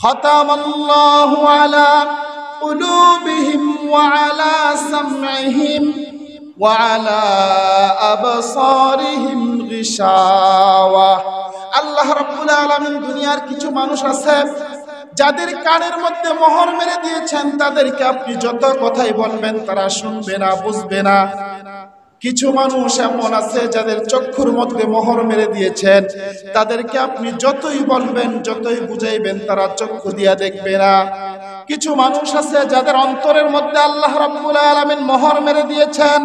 খাতামাল্লাহু আলা কুলুবিহিম ওয়া আলা সামঈহিম ওয়া আলা আবসারিহিম গিশাওয়া। আল্লাহ রাব্বুল আলামিন দুনিয়ার কিছু মানুষ আছে যাদের কানের মধ্যে মোহর মেরে দিয়েছেন, তাদেরকে আপনি যত কথাই বলবেন তারা শুনবে না, বুঝবে না। কিছু মানুষ এমন আছে যাদের চক্ষুর মধ্যে মোহর মেরে দিয়েছেন, তাদেরকে আপনি যতই বলবেন যতই বুঝাইবেন তারা চক্ষু দিয়া দেখবে না। কিছু মানুষ আছে যাদের অন্তরের মধ্যে আল্লাহ রাব্বুল আলামিন মোহর মেরে দিয়েছেন,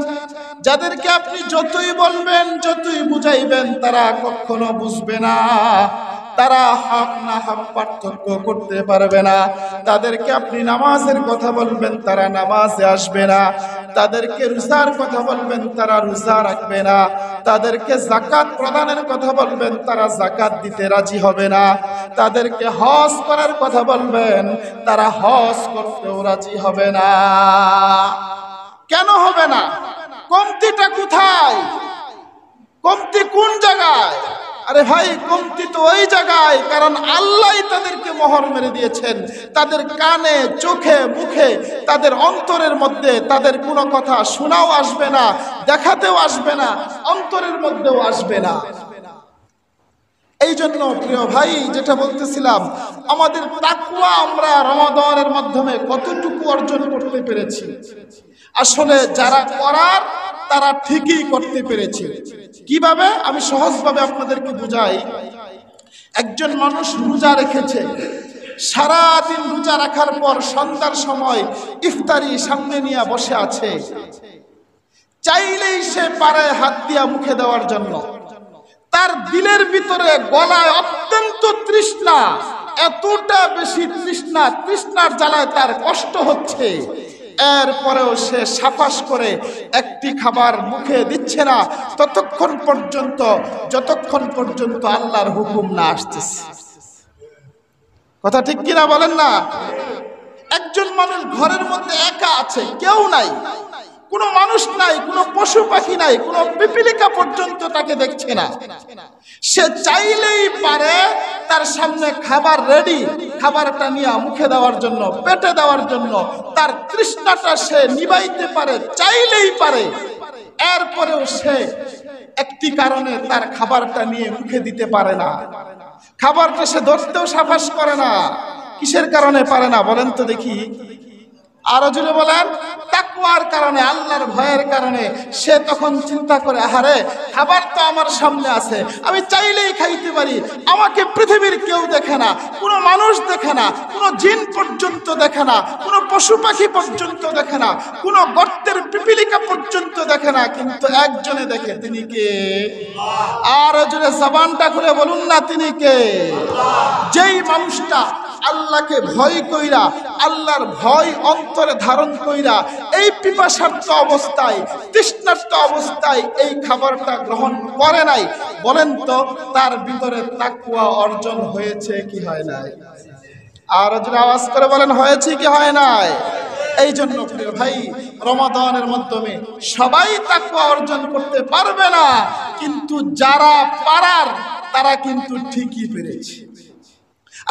যাদেরকে আপনি যতই বলবেন যতই বুঝাইবেন তারা কখনো বুঝবে না, তারা হক না হক পার্থক্য করতে পারবে না। তাদেরকে আপনি নামাজের কথা বলবেন তারা নামাজে আসবে না, তাদেরকে রোজার কথা বলবেন তারা রোজা রাখবে না, তাদেরকে যাকাত প্রদানের কথা বলবেন তারা যাকাত দিতে রাজি হবে না, তাদেরকে হজ করার কথা বলবেন তারা হজ করতেও রাজি হবে না। কেন হবে না? কমতিটা কোথায়? কমতি কোন জায়গায়? আরে ভাই, কমতি তো ওই জায়গায়, কারণ আল্লাহ তাদেরকে মোহর মেরে দিয়েছেন। তাদের কানে, চোখে, মুখে, তাদের অন্তরের মধ্যে তাদের কোনো কথা শোনাও আসবে না, দেখাতেও আসবে না, অন্তরের মধ্যেও আসবে না। এই জন্য প্রিয় ভাই, যেটা বলতেছিলাম, আমাদের তাকওয়া আমরা রমাদানের মাধ্যমে কতটুকু অর্জন করতে পেরেছি? আসলে যারা করার তারা ঠিকই করতে পেরেছে। কিভাবে? আমি সহজভাবে আপনাদেরকে বুঝাই। একজন মানুষ রোজা রেখেছে, সারাদিন রোজা রাখার পর সন্ধ্যার সময় ইফতারি সামনে নিয়ে বসে আছে, চাইলেই সে পারে হাত দিয়া মুখে দেওয়ার জন্য। তার দিলের ভিতরে, গলায় অত্যন্ত তৃষ্ণা, এতটা বেশি তৃষ্ণা, তৃষ্ণার জ্বালায় তার কষ্ট হচ্ছে, এরপরেও সে সাফাস করে একটি খাবার মুখে দিচ্ছে না ততক্ষণ পর্যন্ত, যতক্ষণ পর্যন্ত আল্লাহর হুকুম না আসতেছে। কথা ঠিক কিনা বলেন না? একজন মানুষ ঘরের মধ্যে একা আছে, কেউ নাই, কোনো মানুষ নাই, কোনো পশু পাখি নাই, কোনো পিপিলিকা পর্যন্ত তাকে দেখছে না। সে চাইলেই পারে তার সামনে খাবার রেডি, খাবারটা নিয়ে মুখে দেওয়ার জন্য, পেটে দেওয়ার জন্য, তার তৃষ্ণাটা সে নিবাইতে পারে, চাইলেই পারে। এরপরেও সে একটি কারণে তার খাবারটা নিয়ে মুখে দিতে পারে না, খাবারটা সে ধরতেও সাহস করে না। কিসের কারণে পারে না বলেন তো দেখি? আরো জোরে বলেন। তাকওয়ার কারণে, আল্লাহর ভয়ের কারণে। সে তখন চিন্তা করে, আহারে, খাবার তো আমার সামনে আছে, আমি চাইলেই খাইতে পারি, আমাকে পৃথিবীর কেউ দেখে না, কোনো মানুষ দেখে না, কোনো জিন পর্যন্ত দেখে না, কোনো পশু পাখি পর্যন্ত দেখে না, কোনো গর্তের পিপিলিকা পর্যন্ত দেখে না, কিন্তু একজনে দেখে। তিনি কে? আর জোরে জবানটা খুলে বলুন না, তিনি কে? যেই মানুষটা আল্লাহকে ভয় কইরা, আল্লাহর ভয় অন্তরে ধারণ কইরা, এই পিপাসার্ত অবস্থায়, তৃষ্ণার্ত অবস্থায় এই খাবারটা গ্রহণ করে নাই, বলেন তো তার ভিতরে তাকওয়া অর্জন হয়েছে কি হয় নাই? আর যদি আওয়াজ করে বলেন, হয়েছে কি হয় নাই? এই জন্য প্রিয় ভাই, রমাদানের মাধ্যমে সবাই তাকওয়া অর্জন করতে পারবে না, কিন্তু যারা পারার তারা কিন্তু ঠিকই পেরেছে।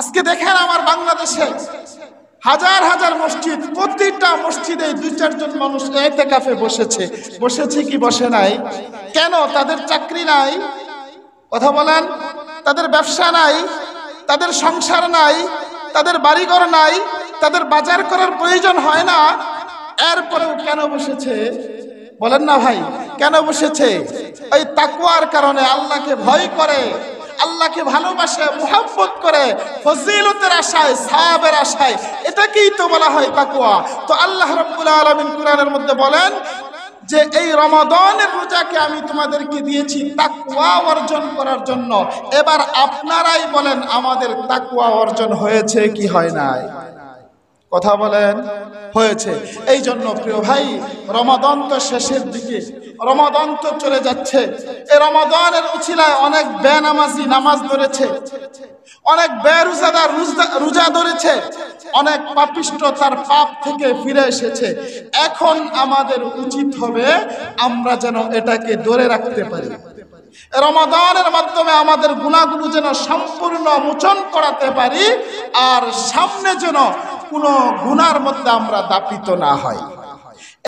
আজকে দেখেন আমার বাংলাদেশে হাজার হাজার মসজিদ, প্রতিটা মসজিদে 2-4 জন মানুষ ইতিকাফে বসেছে। বসেছে কি বসে নাই? কেন? তাদের চাকরি নাই? কথা বলেন। তাদের ব্যবসা নাই, তাদের সংসার নাই, তাদের বাড়িঘর নাই, তাদের বাজার করার প্রয়োজন হয় না, এরপরেও কেন বসেছে বলেন না ভাই? কেন বসেছে? এই তাকওয়ার কারণে, আল্লাহকে ভয় করে, আল্লাহকে ভালোবাসে, মুহাব্বত করে, ফজিলতের আশায়, সওয়াবের আশায়। এটাকেই তো বলা হয় তাকওয়া। তো আল্লাহ রাব্বুল আলামিন কুরআনের মধ্যে বলেন যে এই রমাদানের রোজাকে আমি তোমাদেরকে দিয়েছি তাকওয়া অর্জন করার জন্য। এবার আপনারাই বলেন, আমাদের তাকওয়া অর্জন হয়েছে কি হয় নাই? কথা বলেন, হয়েছে। এই জন্য প্রিয় ভাই, রমাদান তো শেষের দিকে, রমাদান তো চলে যাচ্ছে। এই রমাদানের উছিলায় অনেক বেনামাজি নামাজ ধরেছে, অনেক বেরোজাদার রোজা ধরেছে, অনেক পাপিষ্ট তার পাপ থেকে ফিরে এসেছে। এখন আমাদের উচিত হবে আমরা যেন এটাকে ধরে রাখতে পারি, রমাদানের মাধ্যমে আমাদের গুনাহগুলো যেন সম্পূর্ণ মোচন করাতে পারি, আর সামনে যেন কোনো গুনার মধ্যে আমরা দাপিত না হয়।